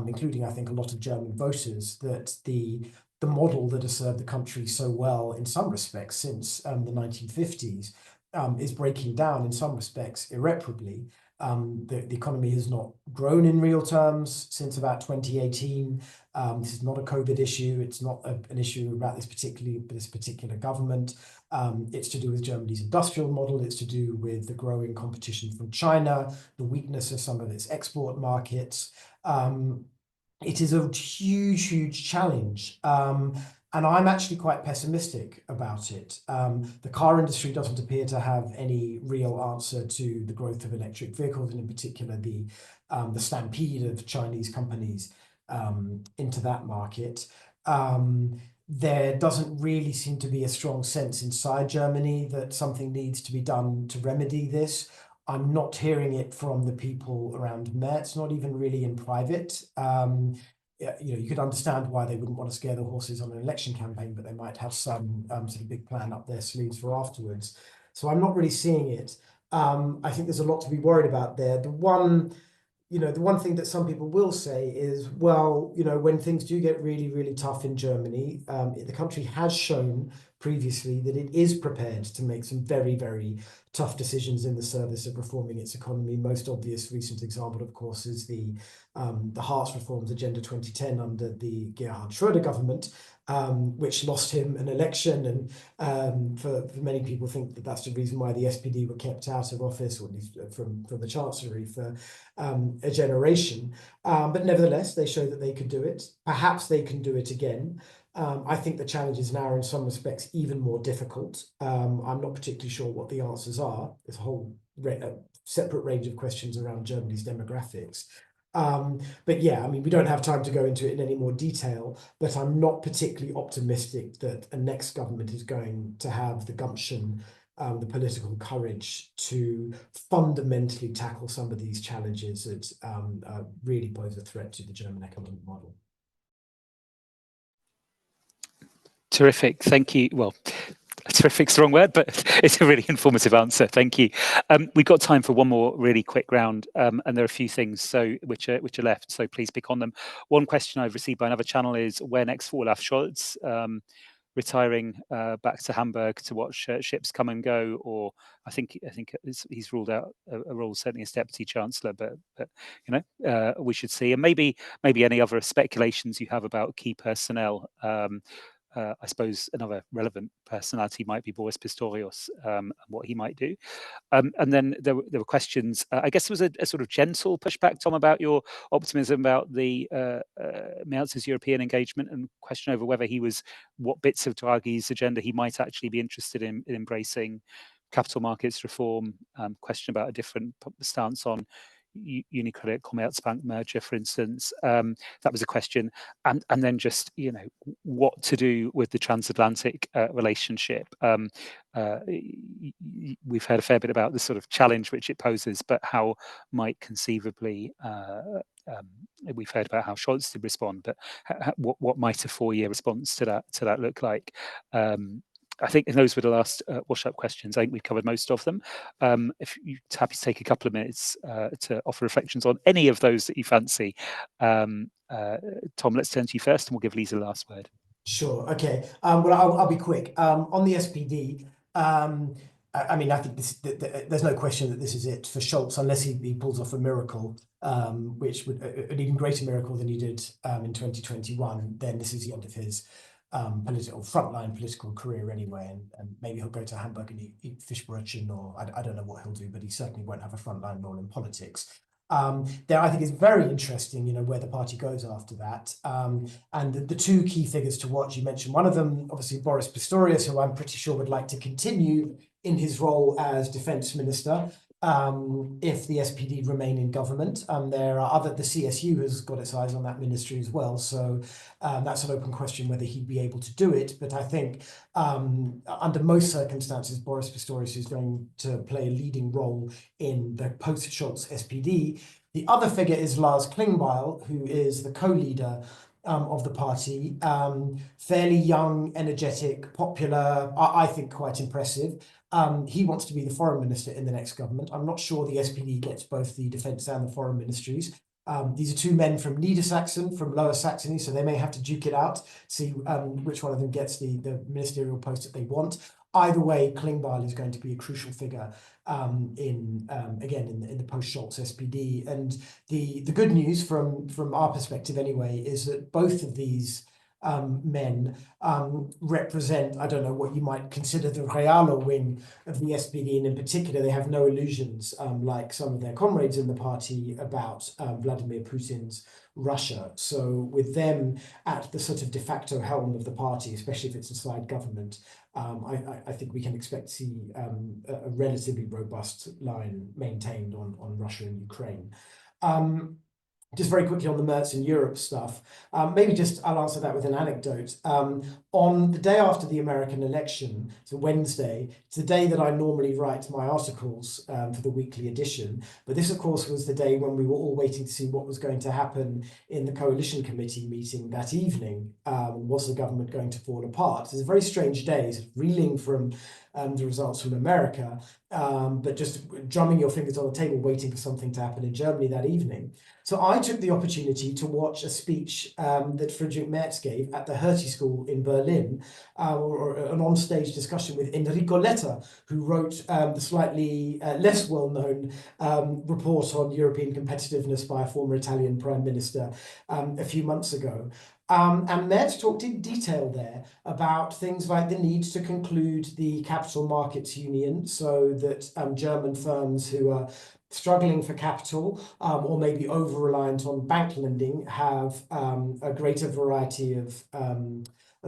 including I think a lot of German voters, that the model that has served the country so well in some respects since the 1950s is breaking down in some respects irreparably. The economy has not grown in real terms since about 2018. This is not a COVID issue. It's not an issue about this particular government. It's to do with Germany's industrial model. It's to do with the growing competition from China, the weakness of some of its export markets. It is a huge, huge challenge. And I'm actually quite pessimistic about it. The car industry doesn't appear to have any real answer to the growth of electric vehicles, and in particular the stampede of Chinese companies into that market. There doesn't really seem to be a strong sense inside Germany that something needs to be done to remedy this. I'm not hearing it from the people around Merz, not even really in private. You could understand why they wouldn't want to scare the horses on an election campaign, but they might have some sort of big plan up their sleeves for afterwards. So I'm not really seeing it. I think there's a lot to be worried about there. The one thing that some people will say is, well, when things do get really, really tough in Germany, the country has shown previously that it is prepared to make some very, very tough decisions in the service of reforming its economy. Most obvious recent example, of course, is the Hartz reforms Agenda 2010 under the Gerhard Schröder government, which lost him an election, and for many people think that that's the reason why the SPD were kept out of office, or at least from the Chancellery, for a generation. But nevertheless, they show that they could do it. Perhaps they can do it again. I think the challenges now are in some respects even more difficult. I'm not particularly sure what the answers are. There's a whole separate range of questions around Germany's demographics. But yeah, I mean, we don't have time to go into it in any more detail, but I'm not particularly optimistic that a next government is going to have the gumption, the political courage to fundamentally tackle some of these challenges that really pose a threat to the German economic model. Terrific, thank you. Well, terrific's the wrong word, but it's a really informative answer. Thank you. We've got time for one more really quick round, and there are a few things which are left, so please pick on them. One question I've received by another channel is, where next for Olaf Scholz? Retiring back to Hamburg to watch ships come and go, or I think he's ruled out a role certainly as Deputy Chancellor, but we should see, and maybe any other speculations you have about key personnel. I suppose another relevant personality might be Boris Pistorius, and what he might do. And then there were questions. I guess there was a sort of gentle pushback, Tom, about your optimism about the Merz's European engagement, and question over whether what bits of Draghi's agenda he might actually be interested in embracing. Capital markets reform, question about a different stance on UniCredit Commerzbank merger, for instance. That was a question, and then just what to do with the transatlantic relationship. We've heard a fair bit about the sort of challenge which it poses, but how might conceivably we've heard about how Scholz did respond, but what might a 4-year response to that look like? I think those were the last wash-up questions. I think we've covered most of them. If you're happy to take a couple of minutes to offer reflections on any of those that you fancy. Tom, let's turn to you first, and we'll give Lisa the last word. Sure. Okay. Well, I'll be quick. On the SPD, I mean, I think there's no question that this is it for Scholz, unless he pulls off a miracle, which would an even greater miracle than he did in 2021. Then this is the end of his frontline political career anyway, and maybe he'll go to Hamburg and eat Fischbrötchen, or I don't know what he'll do, but he certainly won't have a frontline role in politics. There, I think, is very interesting, where the party goes after that. And the two key figures to watch, you mentioned one of them, obviously Boris Pistorius, who I'm pretty sure would like to continue in his role as defense minister. if the SPD remain in government. There are the CSU has got its eyes on that ministry as well. So that's an open question whether he'd be able to do it. But I think under most circumstances, Boris Pistorius is going to play a leading role in the post-Scholz SPD. The other figure is Lars Klingbeil, who is the co-leader of the party, fairly young, energetic, popular, I think quite impressive. He wants to be the foreign minister in the next government. I'm not sure the SPD gets both the defense and the foreign ministries. These are two men from Niedersachsen, from Lower Saxony, so they may have to duke it out, see which one of them gets the ministerial post that they want. Either way, Klingbeil is going to be a crucial figure in the post-Scholz SPD. And the good news from our perspective anyway is that both of these men represent, I don't know, what you might consider the Realo wing of the SPD, and in particular they have no illusions like some of their comrades in the party about Vladimir Putin's Russia. So with them at the sort of de facto helm of the party, especially if it's a side government, I think we can expect to see a relatively robust line maintained on Russia and Ukraine. Just very quickly on the Merz in Europe stuff, maybe just I'll answer that with an anecdote. On the day after the American election, so Wednesday, it's the day that I normally write my articles for the weekly edition. But this, of course, was the day when we were all waiting to see what was going to happen in the coalition committee meeting that evening. Was the government going to fall apart? It's a very strange day, sort of reeling from the results from America, but just drumming your fingers on the table, waiting for something to happen in Germany that evening. So I took the opportunity to watch a speech that Friedrich Merz gave at the Hertie School in Berlin, or an on-stage discussion with Enrico Letta, who wrote the slightly less well-known report on European competitiveness by a former Italian prime minister a few months ago. And Merz talked in detail there about things like the need to conclude the capital markets union so that German firms who are struggling for capital or maybe over-reliant on bank lending have a greater variety of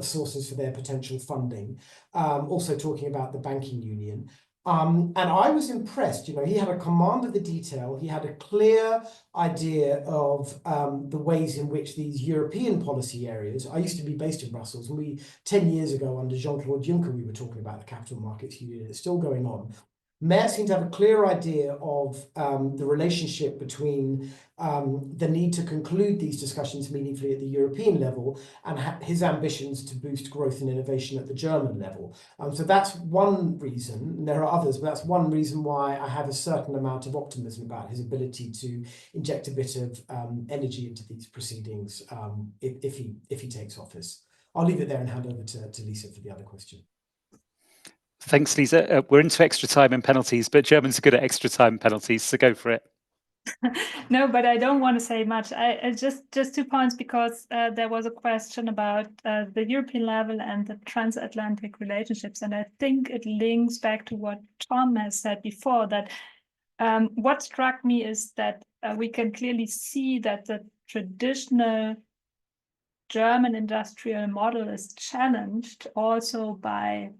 sources for their potential funding. Also talking about the banking union. And I was impressed, you know, he had a command of the detail. He had a clear idea of the ways in which these European policy areas, I used to be based in Brussels, and 10 years ago under Jean-Claude Juncker, we were talking about the capital markets union. It's still going on. Merz seemed to have a clear idea of the relationship between the need to conclude these discussions meaningfully at the European level and his ambitions to boost growth and innovation at the German level. So that's one reason, and there are others, but that's one reason why I have a certain amount of optimism about his ability to inject a bit of energy into these proceedings if he takes office. I'll leave it there and hand over to Lisa for the other question. Thanks, Lisa. We're into extra time and penalties, but Germans are good at extra time penalties, so go for it. No, but I don't want to say much. I just 2 points, because there was a question about the European level and the transatlantic relationships, and I think it links back to what Tom has said before, that what struck me is that we can clearly see that the traditional German industrial model is challenged also by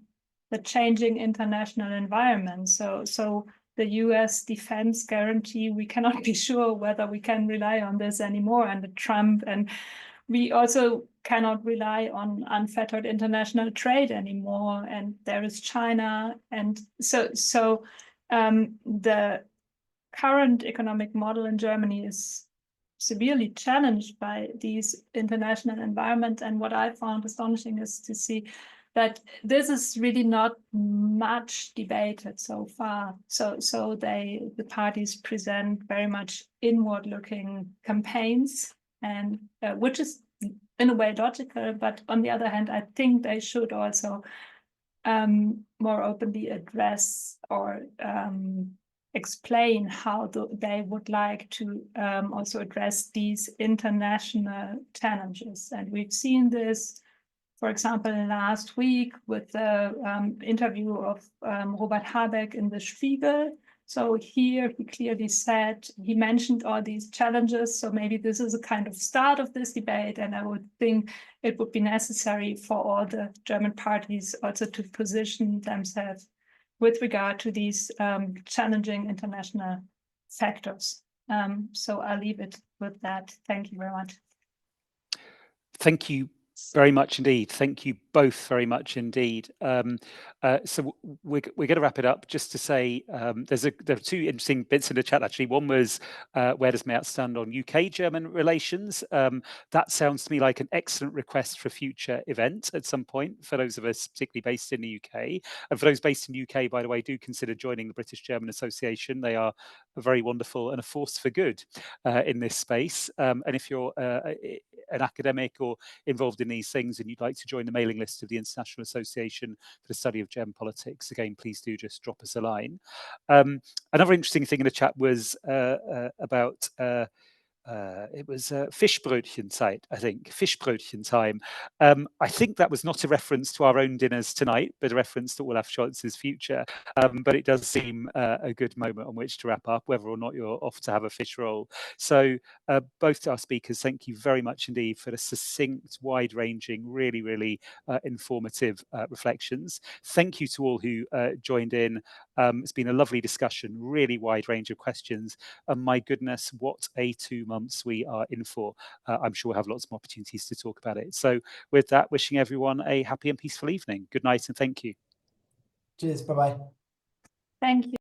the changing international environment. So the US defense guarantee, we cannot be sure whether we can rely on this anymore under Trump. And we also cannot rely on unfettered international trade anymore. And there is China. And so the current economic model in Germany is severely challenged by these international environments. And what I found astonishing is to see that this is really not much debated so far. So the parties present very much inward-looking campaigns, and which is in a way logical. But on the other hand, I think they should also more openly address or explain how they would like to also address these international challenges. And we've seen this, for example, last week with the interview of Robert Habeck in the Spiegel. So here he clearly said, he mentioned all these challenges. So maybe this is a kind of start of this debate. And I would think it would be necessary for all the German parties also to position themselves with regard to these challenging international factors. So I'll leave it with that. Thank you very much. Thank you very much indeed. Thank you both very much indeed. So we're going to wrap it up. Just to say, there are two interesting bits in the chat actually. One was where does Mayat stand on UK-German relations? That sounds to me like an excellent request for a future event at some point for those of us particularly based in the UK. And for those based in the UK, by the way, do consider joining the British-German Association. They are very wonderful and a force for good in this space. And if you're an academic or involved in these things and you'd like to join the mailing list of the International Association for the Study of German Politics, again, please do just drop us a line. Another interesting thing in the chat was about it was Fischbrötchenzeit, I think, Fischbrötchen time. I think that was not a reference to our own dinners tonight, but a reference to Olaf Scholz's future. But it does seem a good moment on which to wrap up, whether or not you're off to have a fish roll. So both our speakers, thank you very much indeed for the succinct, wide-ranging, really, really informative reflections. Thank you to all who joined in. It's been a lovely discussion, really wide range of questions. And my goodness, what a 2 months we are in for. I'm sure we'll have lots of opportunities to talk about it. So with that, wishing everyone a happy and peaceful evening. Good night and thank you. Cheers. Bye-bye. Thank you.